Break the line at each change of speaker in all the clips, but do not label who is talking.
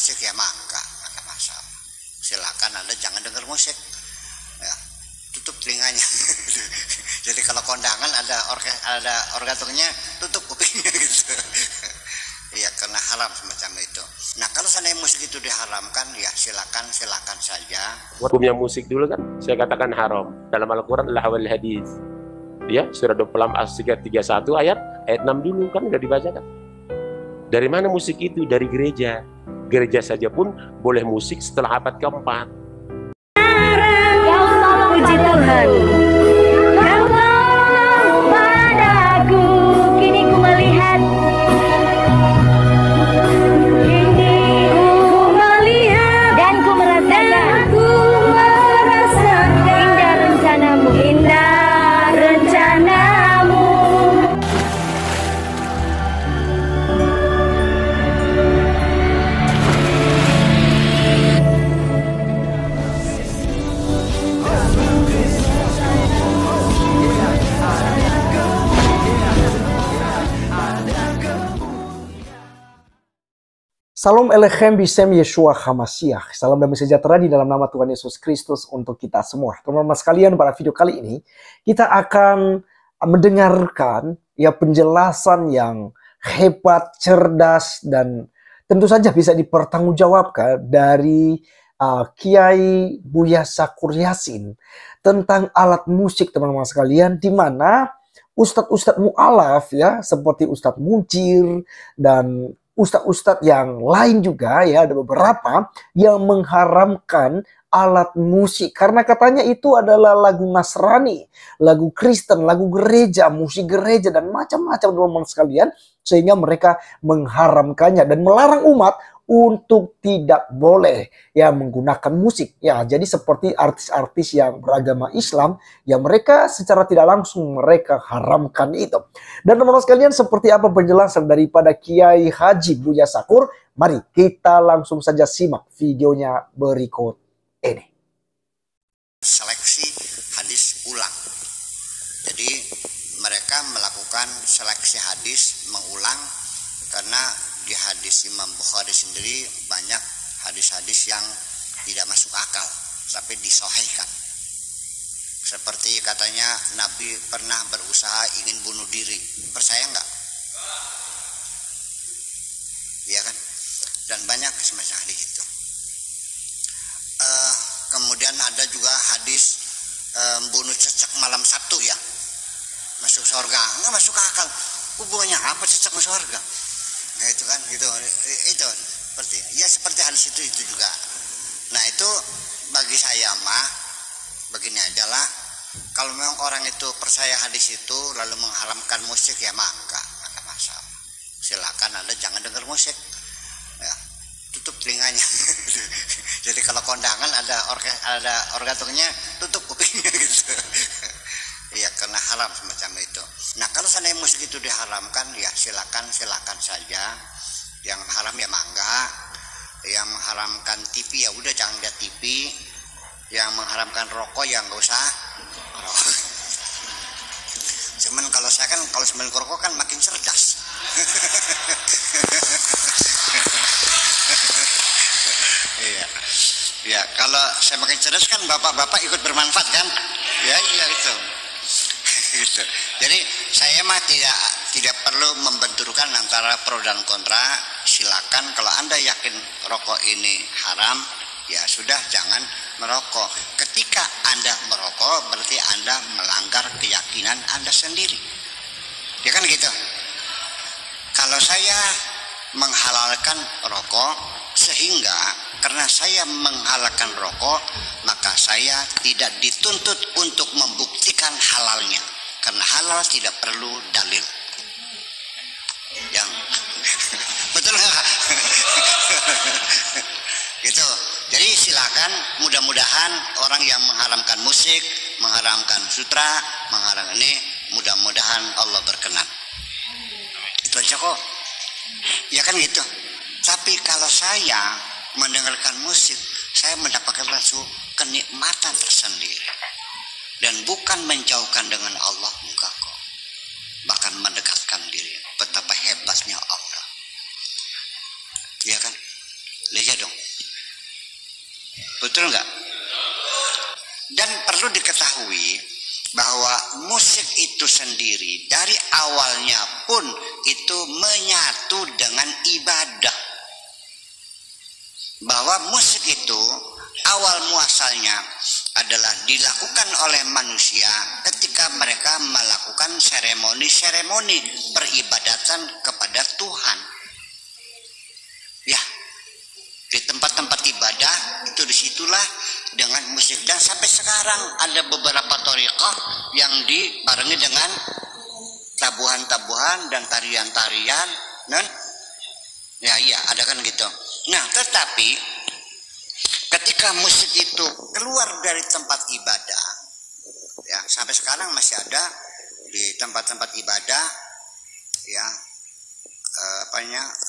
musik ya mangga, nggak ada masalah. Silakan Anda jangan dengar musik. Ya, tutup telinganya. Jadi kalau kondangan ada organturnya, tutup kupingnya gitu. Iya, karena haram semacam itu. Nah, kalau seandainya musik itu diharamkan, ya silakan saja.
Hukumnya musik dulu kan, saya katakan haram. Dalam Al-Quran, lahwal hadis. Ya, surah 26 31 ayat 6 dulu kan udah dibacakan. Dari mana musik itu? Dari gereja. Gereja saja pun boleh musik setelah abad keempat.
Puji Tuhan. Padaku kini ku melihat, dan ku merasakan indah rencanamu, indah rencanamu.
Salam Elechem Bisem Yeshua HaMashiach. Salam damai sejahtera di dalam nama Tuhan Yesus Kristus untuk kita semua. Teman-teman sekalian, pada video kali ini kita akan mendengarkan ya penjelasan yang hebat, cerdas, dan tentu saja bisa dipertanggungjawabkan dari Kiai Buya Sakur Yasin tentang alat musik, teman-teman sekalian, di mana ustadz-ustadz mu'alaf ya seperti Ustadz Muncir dan ustadz-ustadz yang lain juga ya, ada beberapa yang mengharamkan alat musik karena katanya itu adalah lagu Nasrani, lagu Kristen, lagu gereja, musik gereja dan macam-macam, teman-teman sekalian, sehingga mereka mengharamkannya dan melarang umat untuk tidak boleh ya menggunakan musik ya. Jadi seperti artis-artis yang beragama Islam yang mereka secara tidak langsung mereka haramkan itu. Dan teman-teman sekalian, seperti apa penjelasan daripada Kiai Haji Buya Sakur? Mari kita langsung saja simak videonya berikut ini.
Seleksi hadis ulang. Jadi mereka melakukan seleksi hadis mengulang karena di hadis Imam Bukhari sendiri banyak hadis-hadis yang tidak masuk akal sampai disahihkan. Seperti katanya Nabi pernah berusaha ingin bunuh diri. Percaya nggak? Iya kan? Dan banyak semacam hadis itu. Kemudian ada juga hadis bunuh cecek malam Sabtu ya, masuk surga. Nggak masuk akal. Hubungannya apa cecek masuk surga? Nah itu kan itu seperti ya seperti hadis itu juga. Nah itu bagi saya mah begini aja lah, kalau memang orang itu percaya hadis itu lalu mengharamkan musik ya maka nggak ada masalah. Silakan Anda jangan dengar musik ya, tutup telinganya. Jadi kalau kondangan ada organturnya, tutup kupingnya gitu. Iya, karena haram semacam itu. Nah, kalau seandainya musik itu diharamkan, ya silakan saja. Yang haram ya mangga. Yang mengharamkan TV ya udah jangan lihat TV. Yang mengharamkan rokok ya nggak usah rokok. Cuman kalau saya kan kalau sambil rokok kan makin cerdas. Iya. Ya, kalau saya makin cerdas kan bapak-bapak ikut bermanfaat kan? Ya iya gitu. Gitu. Jadi saya mah tidak perlu membenturkan antara pro dan kontra. Silakan kalau Anda yakin rokok ini haram, ya sudah jangan merokok. Ketika Anda merokok berarti Anda melanggar keyakinan Anda sendiri. Ya kan gitu. Kalau saya menghalalkan rokok sehingga karena saya menghalalkan rokok maka saya tidak dituntut untuk membuktikan halalnya. Karena halal tidak perlu dalil. Yang betul nggak? Gitu. Jadi silakan, mudah-mudahan orang yang mengharamkan musik, mengharamkan sutra, mengharamkan ini, mudah-mudahan Allah berkenan. Itu aja kok. Ya kan gitu. Tapi kalau saya mendengarkan musik, saya mendapatkan suatu kenikmatan tersendiri. Dan bukan menjauhkan dengan Allah, enggak kok. Bahkan mendekatkan diri. Betapa hebatnya Allah. Iya kan? Lihat dong. Betul nggak? Dan perlu diketahui bahwa musik itu sendiri dari awalnya pun itu menyatu dengan ibadah. Bahwa musik itu awal muasalnya adalah dilakukan oleh manusia ketika mereka melakukan seremoni-seremoni peribadatan kepada Tuhan. Ya, di tempat-tempat ibadah itu disitulah dengan musik. Dan sampai sekarang ada beberapa thariqah yang dibarengi dengan tabuhan-tabuhan dan tarian-tarian, dan ya iya ada kan gitu. Nah, tetapi ketika musik itu keluar dari tempat ibadah, ya sampai sekarang masih ada di tempat-tempat ibadah, ya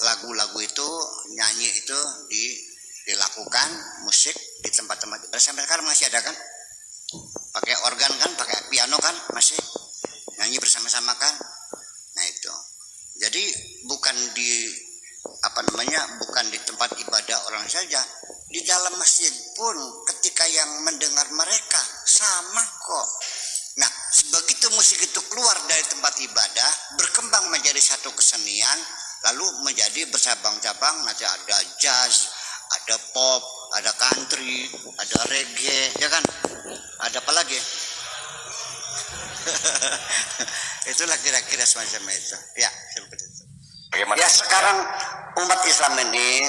lagu-lagu itu, nyanyi itu dilakukan musik di tempat-tempat ibadah. Sampai sekarang masih ada kan, pakai organ kan, pakai piano kan, masih nyanyi bersama-sama kan. Nah itu, jadi bukan bukan di tempat ibadah orang saja, di dalam masjid pun ketika yang mendengar mereka sama kok. Nah, begitu musik itu keluar dari tempat ibadah, berkembang menjadi satu kesenian, lalu menjadi bercabang-cabang. Nanti ada jazz, ada pop, ada country, ada reggae, ya kan? Ada apa lagi? Itulah kira-kira semacam itu. Ya, seperti itu. Bagaimana? Ya, sekarang umat Islam ini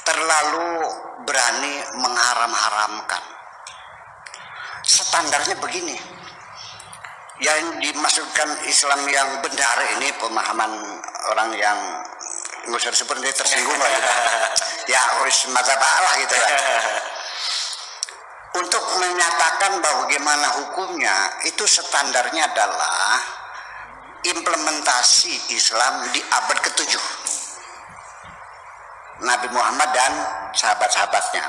terlalu berani mengharam-haramkan. Standarnya begini, yang dimasukkan Islam yang benar ini, pemahaman orang yang nggak usah disebut nanti tersinggung lah gitu. Ya harus mazhab lah gitu ya. Untuk menyatakan bahwa bagaimana hukumnya, itu standarnya adalah implementasi Islam di abad ke-7 Nabi Muhammad dan sahabat-sahabatnya.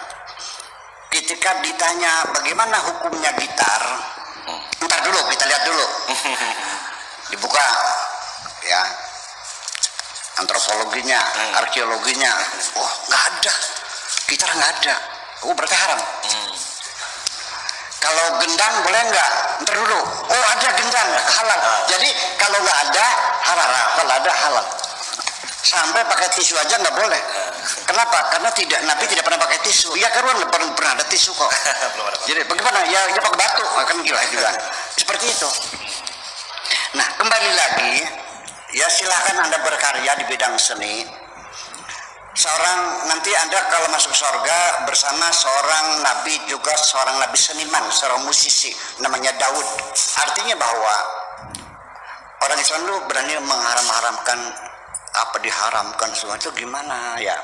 Ketika ditanya bagaimana hukumnya gitar, ntar dulu kita lihat dulu, dibuka ya antropologinya, arkeologinya. Oh, nggak ada, gitar nggak ada. Oh, berarti haram. Kalau gendang boleh nggak? Ntar dulu. Oh, ada gendang, halal. Jadi kalau nggak ada halal, kalau ada halal. Sampai pakai tisu aja nggak boleh. Kenapa? Karena Nabi tidak pernah pakai tisu. Ya kan pernah ada tisu kok. Jadi bagaimana? Ya pakai batu, kan gila juga. Seperti itu. Nah, kembali lagi, ya silahkan Anda berkarya di bidang seni. Nanti Anda kalau masuk surga bersama seorang nabi, juga seorang nabi seniman, seorang musisi namanya Daud. Artinya bahwa orang Islam itu berani mengharam-haramkan apa diharamkan semua itu gimana ya.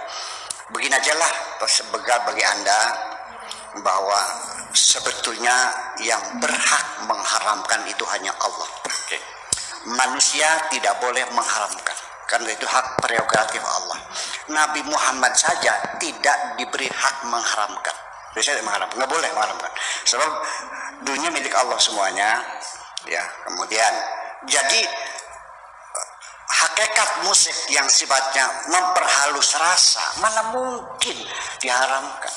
Begini aja lah sebagai bagi Anda bahwa sebetulnya yang berhak mengharamkan itu hanya Allah. Manusia tidak boleh mengharamkan, karena itu hak prerogatif Allah. Nabi Muhammad saja tidak diberi hak mengharamkan. Biasanya mengharamkan, nggak boleh mengharamkan. Sebab dunia milik Allah semuanya. Ya, kemudian jadi hakikat musik yang sifatnya memperhalus rasa mana mungkin diharamkan.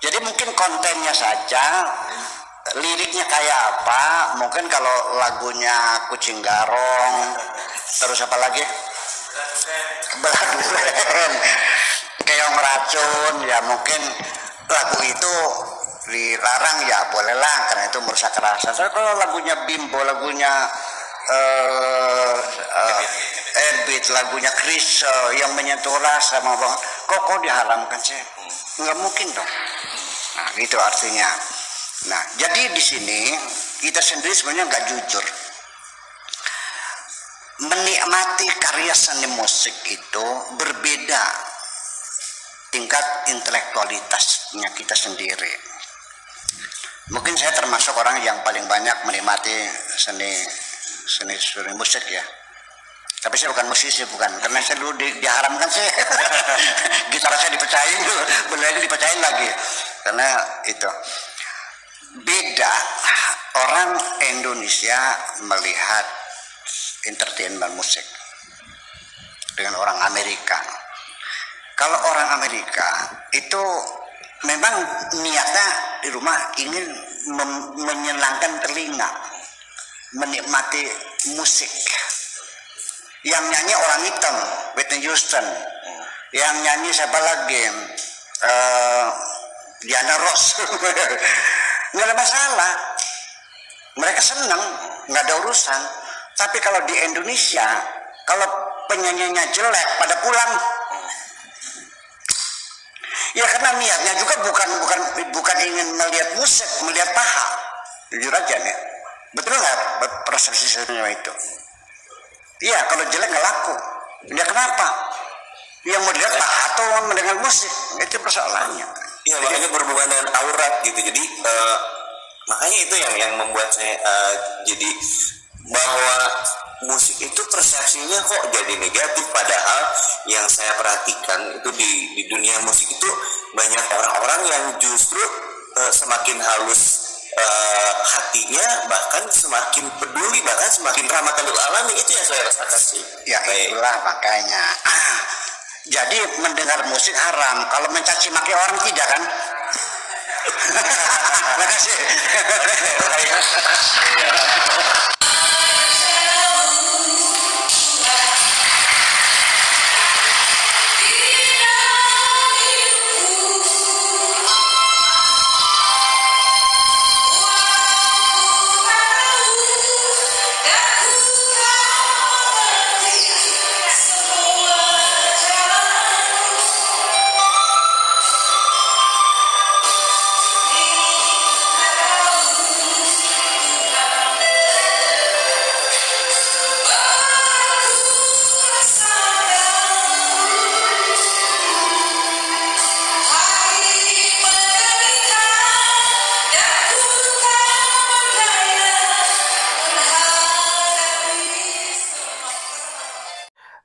Jadi mungkin kontennya saja, liriknya kayak apa, mungkin kalau lagunya Kucing Garong, terus apa lagi? Beladuren, Keong Racun, ya mungkin lagu itu dilarang ya bolehlah karena itu merusak rasa. Tapi kalau lagunya Bimbo, lagunya Ebit, lagunya Chris yang menyentuh rasa, kok diharamkan sih? Nggak mungkin dong. Nah, gitu artinya. Nah, jadi di sini kita sendiri sebenarnya nggak jujur. Menikmati karya seni musik itu berbeda tingkat intelektualitasnya kita sendiri. Mungkin saya termasuk orang yang paling banyak menikmati seni musik ya. Tapi saya bukan musisi, bukan, karena saya dulu diharamkan sih. Gitar saya dipecahin dulu, benar dipecahin lagi. Karena itu beda orang Indonesia melihat entertainment musik dengan orang Amerika. Kalau orang Amerika itu memang niatnya di rumah ingin menyenangkan telinga, menikmati musik. Yang nyanyi orang hitam, Whitney Houston. Yang nyanyi siapa lagi? Diana Ross. Nggak ada masalah. Mereka senang, nggak ada urusan. Tapi kalau di Indonesia, kalau penyanyinya jelek pada pulang. Ya karena niatnya juga bukan ingin melihat musik, melihat paha. Jujur aja nih. Betul nggak persepsi saya itu? Iya, kalau jelek nggak laku. Dia kenapa? Yang mau dilihat paha atau mendengar musik? Itu persoalannya.
Iya, makanya berhubungan dengan aurat gitu. Jadi makanya itu yang membuat saya jadi bahwa musik itu persepsinya kok jadi negatif, padahal yang saya perhatikan itu di dunia musik itu banyak orang-orang yang justru semakin halus hatinya, bahkan semakin peduli, bahkan semakin rahmatan lil alamin. Itu yang saya rasakan sih.
Ya itulah makanya. Jadi mendengar musik haram, kalau mencaci maki orang tidak kan? Terima kasih.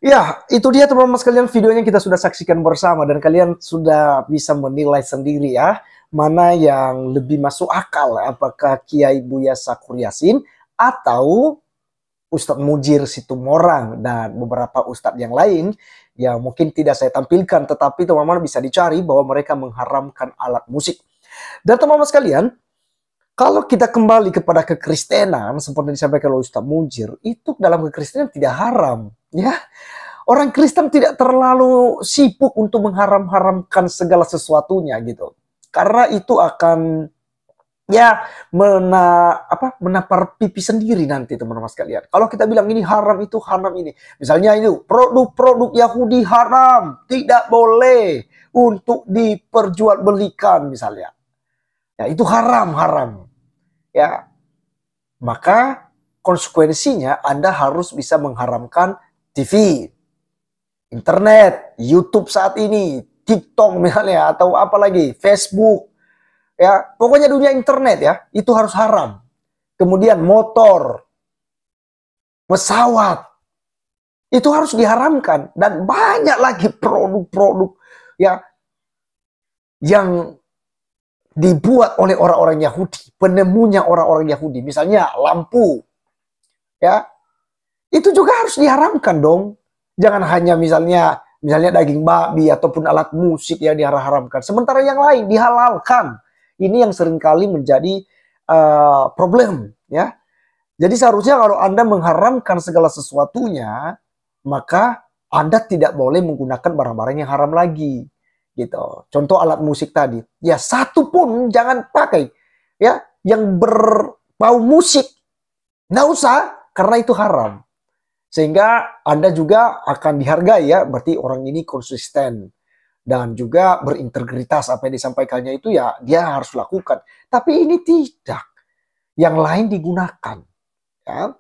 Ya, itu dia teman-teman sekalian videonya kita sudah saksikan bersama dan kalian sudah bisa menilai sendiri ya mana yang lebih masuk akal, apakah Kiai Buya Sakur Yasin atau Ustadz Mujir Situmorang dan beberapa ustadz yang lain yang mungkin tidak saya tampilkan, tetapi teman-teman bisa dicari bahwa mereka mengharamkan alat musik. Dan teman-teman sekalian, kalau kita kembali kepada kekristenan seperti disampaikan oleh Ustadz Mujir, itu dalam kekristenan tidak haram, ya. Orang Kristen tidak terlalu sibuk untuk mengharam-haramkan segala sesuatunya gitu. Karena itu akan ya menapar pipi sendiri nanti teman-teman sekalian. Kalau kita bilang ini haram, itu haram ini. Misalnya itu produk-produk Yahudi haram, tidak boleh untuk diperjualbelikan misalnya. Ya itu haram. Ya. Maka konsekuensinya Anda harus bisa mengharamkan TV, internet, YouTube saat ini, TikTok misalnya, atau apa lagi, Facebook. Ya, pokoknya dunia internet ya, itu harus haram. Kemudian motor, pesawat, itu harus diharamkan. Dan banyak lagi produk-produk ya yang dibuat oleh orang-orang Yahudi, penemunya orang-orang Yahudi. Misalnya lampu, ya, itu juga harus diharamkan dong. Jangan hanya misalnya daging babi ataupun alat musik yang diharamkan. Sementara yang lain dihalalkan. Ini yang seringkali menjadi problem, ya. Jadi seharusnya kalau Anda mengharamkan segala sesuatunya, maka Anda tidak boleh menggunakan barang-barang yang haram lagi, gitu. Contoh alat musik tadi, ya satu pun jangan pakai, ya, yang berbau musik, nggak usah, karena itu haram. Sehingga Anda juga akan dihargai ya, berarti orang ini konsisten dan juga berintegritas, apa yang disampaikannya itu ya dia harus lakukan. Tapi ini tidak, yang lain digunakan. Ya.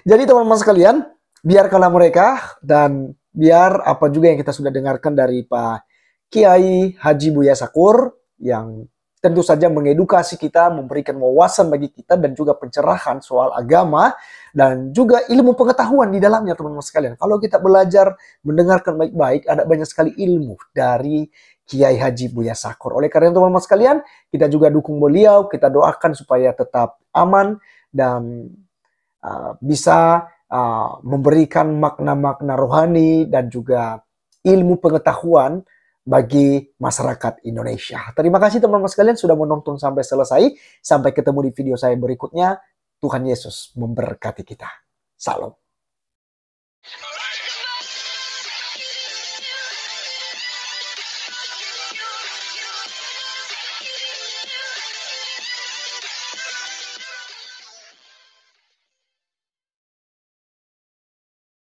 Jadi teman-teman sekalian, biarkanlah mereka dan biar apa juga yang kita sudah dengarkan dari Pak Kiai Haji Buya Sakur yang tentu saja mengedukasi kita, memberikan wawasan bagi kita dan juga pencerahan soal agama dan juga ilmu pengetahuan di dalamnya teman-teman sekalian. Kalau kita belajar mendengarkan baik-baik, ada banyak sekali ilmu dari Kiai Haji Buya Sakur. Oleh karena itu teman-teman sekalian, kita juga dukung beliau, kita doakan supaya tetap aman dan bisa memberikan makna-makna rohani dan juga ilmu pengetahuan bagi masyarakat Indonesia. Terima kasih teman-teman sekalian sudah menonton sampai selesai. Sampai ketemu di video saya berikutnya. Tuhan Yesus memberkati kita. Salam.